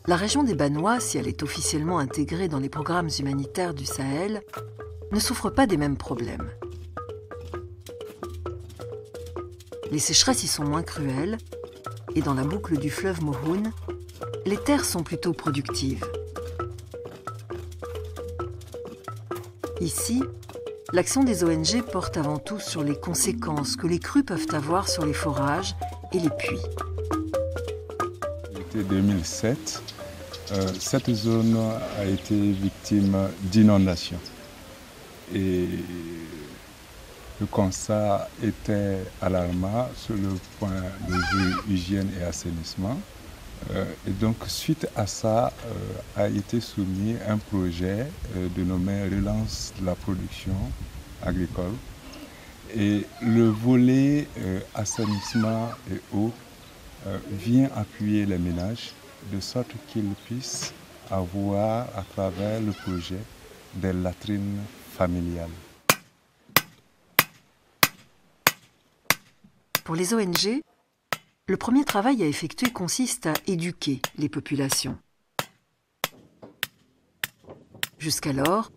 La région des Banois, si elle est officiellement intégrée dans les programmes humanitaires du Sahel, ne souffre pas des mêmes problèmes. Les sécheresses y sont moins cruelles et dans la boucle du fleuve Mohoun, les terres sont plutôt productives. Ici, l'action des ONG porte avant tout sur les conséquences que les crues peuvent avoir sur les forages et les puits. L'été 2007, cette zone a été victime d'inondations. Et le constat était alarmant sur le point de vue hygiène et assainissement. Et donc, suite à ça, a été soumis un projet dénommé Relance de la production agricole. Et le volet assainissement et eau vient appuyer les ménages de sorte qu'ils puissent avoir à travers le projet des latrines familiales. Pour les ONG, le premier travail à effectuer consiste à éduquer les populations. Jusqu'alors,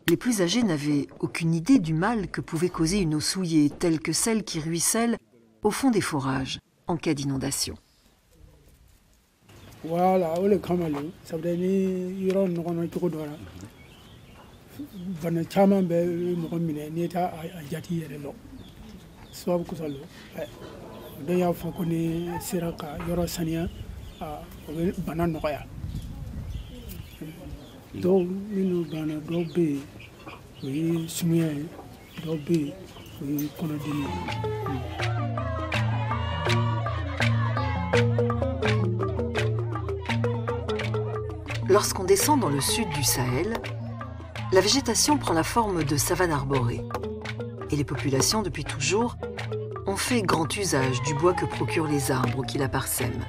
les plus âgés n'avaient aucune idée du mal que pouvait causer une eau souillée, telle que celle qui ruisselle au fond des forages en cas d'inondation. Voilà, Lorsqu'on descend dans le sud du Sahel, la végétation prend la forme de savanes arborées. Et les populations, depuis toujours, ont fait grand usage du bois que procurent les arbres qui la parsèment.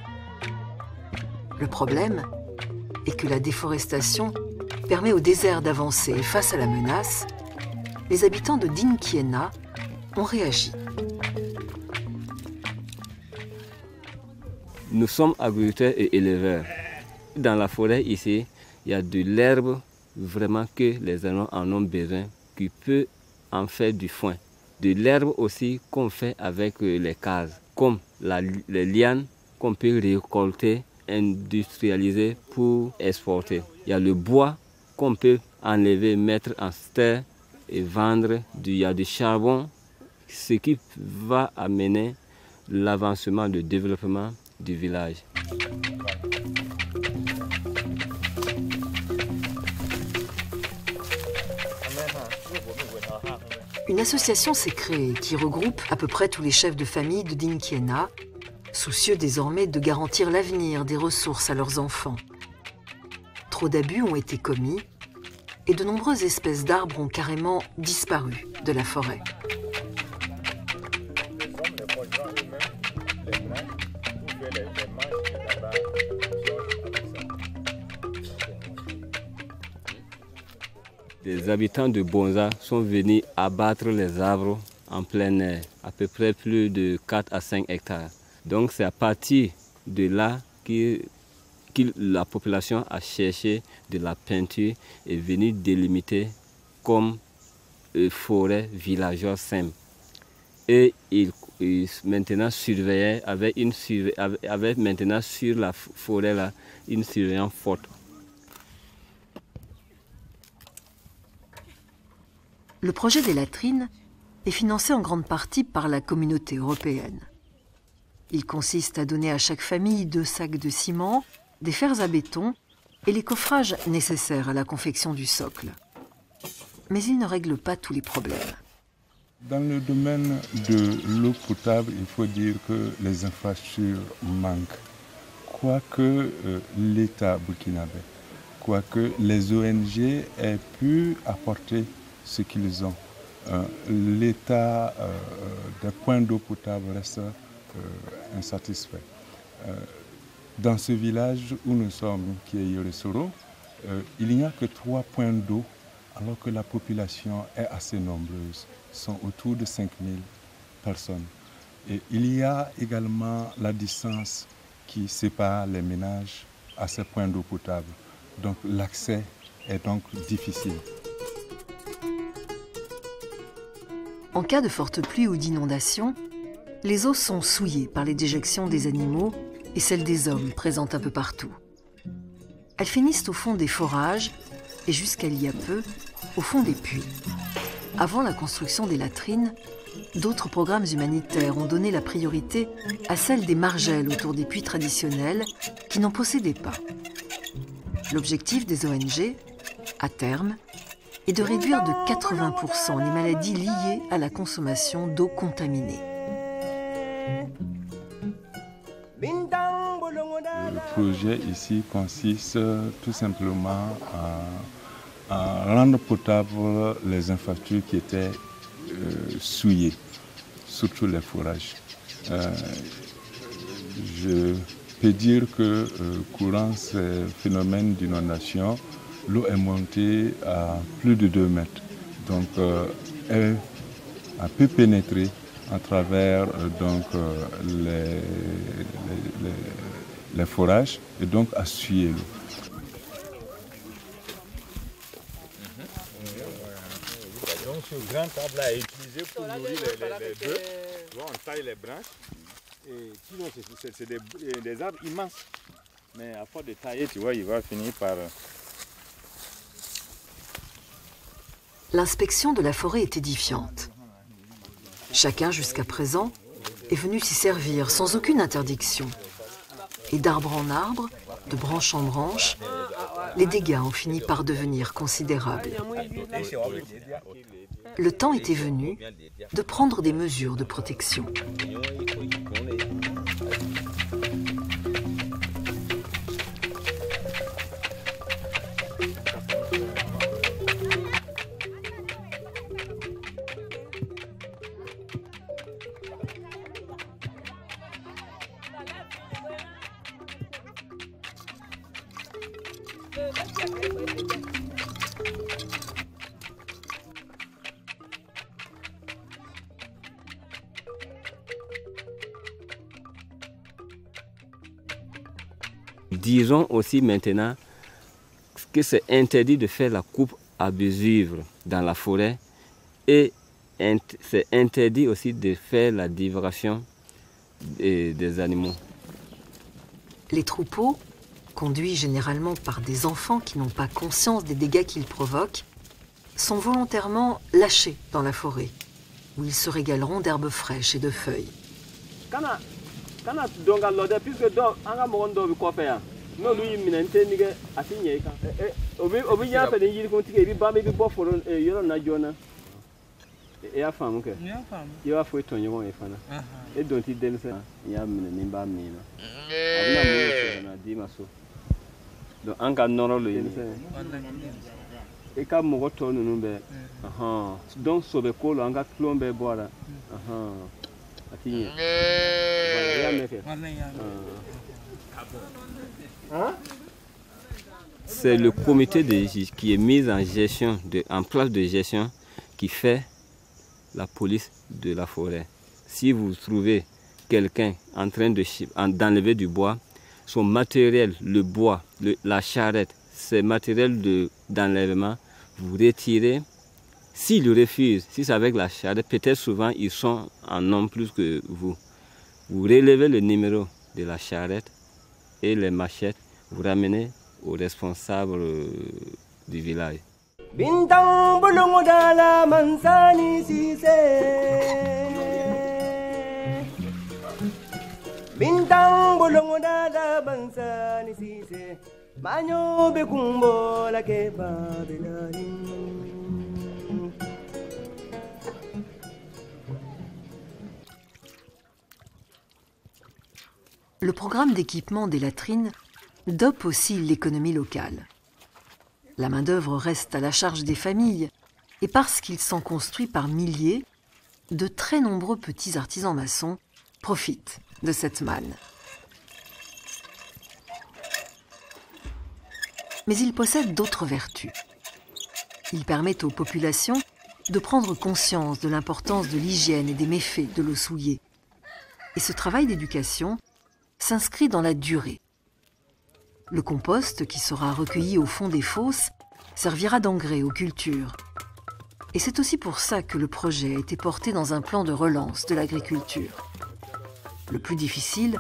Le problème est que la déforestation permet au désert d'avancer et face à la menace, les habitants de Dinkiena ont réagi. Nous sommes agriculteurs et éleveurs. Dans la forêt ici, il y a de l'herbe vraiment que les animaux en ont besoin, qui peut en faire du foin. De l'herbe aussi qu'on fait avec les cases, comme les lianes qu'on peut récolter, industrialiser pour exporter. Il y a le bois qu'on peut enlever, mettre en terre et vendre. Il y a du charbon, ce qui va amener l'avancement, le développement du village. Une association s'est créée qui regroupe à peu près tous les chefs de famille de Dinkiena, soucieux désormais de garantir l'avenir des ressources à leurs enfants. Trop d'abus ont été commis et de nombreuses espèces d'arbres ont carrément disparu de la forêt. Les habitants de Bonza sont venus abattre les arbres en plein air, à peu près plus de 4 à 5 hectares. Donc c'est à partir de là que la population a cherché de la peinture et est venue délimiter comme forêt villageoise simple. Et ils maintenant surveillaient avec maintenant sur la forêt là une surveillance forte. Le projet des latrines est financé en grande partie par la communauté européenne. Il consiste à donner à chaque famille 2 sacs de ciment, des fers à béton et les coffrages nécessaires à la confection du socle. Mais il ne règle pas tous les problèmes. Dans le domaine de l'eau potable, il faut dire que les infrastructures manquent. Quoique l'État burkinabé, quoique les ONG aient pu apporter ce qu'ils ont, l'état des points d'eau potable reste insatisfait. Dans ce village où nous sommes, qui est Yoresoro, il n'y a que 3 points d'eau, alors que la population est assez nombreuse, sont autour de 5000 personnes. Et il y a également la distance qui sépare les ménages à ces points d'eau potable. Donc l'accès est donc difficile. En cas de forte pluie ou d'inondation, les eaux sont souillées par les déjections des animaux et celles des hommes présentes un peu partout. Elles finissent au fond des forages et jusqu'à il y a peu, au fond des puits. Avant la construction des latrines, d'autres programmes humanitaires ont donné la priorité à celles des margelles autour des puits traditionnels qui n'en possédaient pas. L'objectif des ONG, à terme, est de réduire de 80% les maladies liées à la consommation d'eau contaminée. Le projet ici consiste tout simplement à rendre potable les infrastructures qui étaient souillées, surtout les forages. Je peux dire que courant ces phénomènes d'inondation, l'eau est montée à plus de 2 mètres. Donc elle a pu pénétrer à travers les forages et donc à souiller l'eau. Donc ce grand arbre-là est utilisé pour nourrir les bœufs. On taille les branches. Et sinon, c'est des arbres immenses. Mais à force de tailler, tu vois, il va finir par... L'inspection de la forêt est édifiante. Chacun, jusqu'à présent, est venu s'y servir sans aucune interdiction. Et d'arbre en arbre, de branche en branche, les dégâts ont fini par devenir considérables. Le temps était venu de prendre des mesures de protection. Disons aussi maintenant que c'est interdit de faire la coupe abusive dans la forêt et c'est interdit aussi de faire la divagation des animaux. Les troupeaux, conduits généralement par des enfants qui n'ont pas conscience des dégâts qu'ils provoquent, sont volontairement lâchés dans la forêt, où ils se régaleront d'herbes fraîches et de feuilles. C'est le comité qui est mis en place de gestion qui fait la police de la forêt. Si vous trouvez quelqu'un en train d'enlever du bois, son matériel, le bois, la charrette, ces matériels d'enlèvement, vous retirez. S'il refuse, si c'est avec la charrette, peut-être souvent ils sont en nombre plus que vous. Vous relevez le numéro de la charrette et les machettes, vous ramenez au responsable du village. Bintang bolongo dala mansani sise. Bintang bolongo dala mansani sise. Manyo bekumbo la ke babelani. Le programme d'équipement des latrines dope aussi l'économie locale. La main-d'œuvre reste à la charge des familles et parce qu'ils sont construits par milliers, de très nombreux petits artisans maçons profitent de cette manne. Mais ils possèdent d'autres vertus. Ils permettent aux populations de prendre conscience de l'importance de l'hygiène et des méfaits de l'eau souillée. Et ce travail d'éducation s'inscrit dans la durée. Le compost qui sera recueilli au fond des fosses servira d'engrais aux cultures. Et c'est aussi pour ça que le projet a été porté dans un plan de relance de l'agriculture. Le plus difficile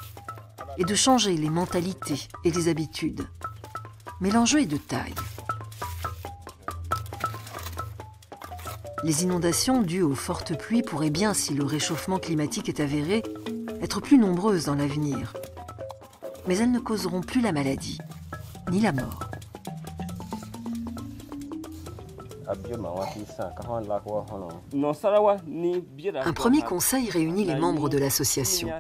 est de changer les mentalités et les habitudes. Mais l'enjeu est de taille. Les inondations dues aux fortes pluies pourraient bien, si le réchauffement climatique est avéré, être plus nombreuses dans l'avenir. Mais elles ne causeront plus la maladie, ni la mort. Un premier conseil réunit les membres de l'association.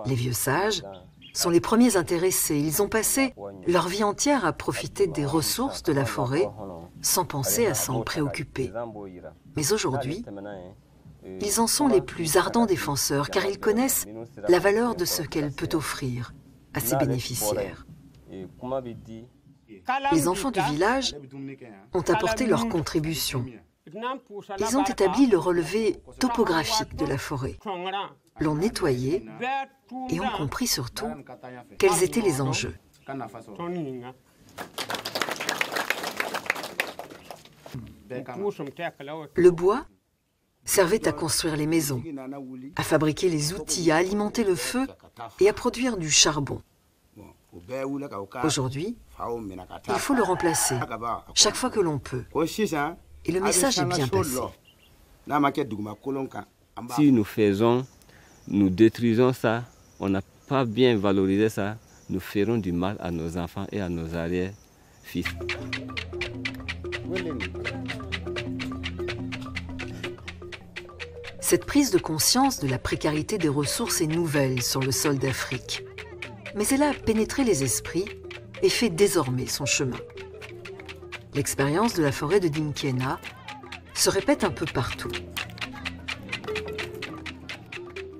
Les vieux sages sont les premiers intéressés. Ils ont passé leur vie entière à profiter des ressources de la forêt sans penser à s'en préoccuper. Mais aujourd'hui, ils en sont les plus ardents défenseurs car ils connaissent la valeur de ce qu'elle peut offrir à ses bénéficiaires. Les enfants du village ont apporté leur contribution. Ils ont établi le relevé topographique de la forêt, l'ont nettoyé et ont compris surtout quels étaient les enjeux. Le bois servait à construire les maisons, à fabriquer les outils, à alimenter le feu et à produire du charbon. Aujourd'hui, il faut le remplacer chaque fois que l'on peut. Et le message est bien passé. Si nous détruisons ça, on n'a pas bien valorisé ça, nous ferons du mal à nos enfants et à nos arrière-fils. Cette prise de conscience de la précarité des ressources est nouvelle sur le sol d'Afrique. Mais elle a pénétré les esprits et fait désormais son chemin. L'expérience de la forêt de Dinkéna se répète un peu partout.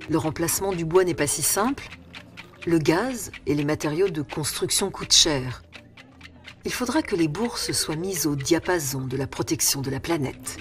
Le remplacement du bois n'est pas si simple. Le gaz et les matériaux de construction coûtent cher. Il faudra que les bourses soient mises au diapason de la protection de la planète.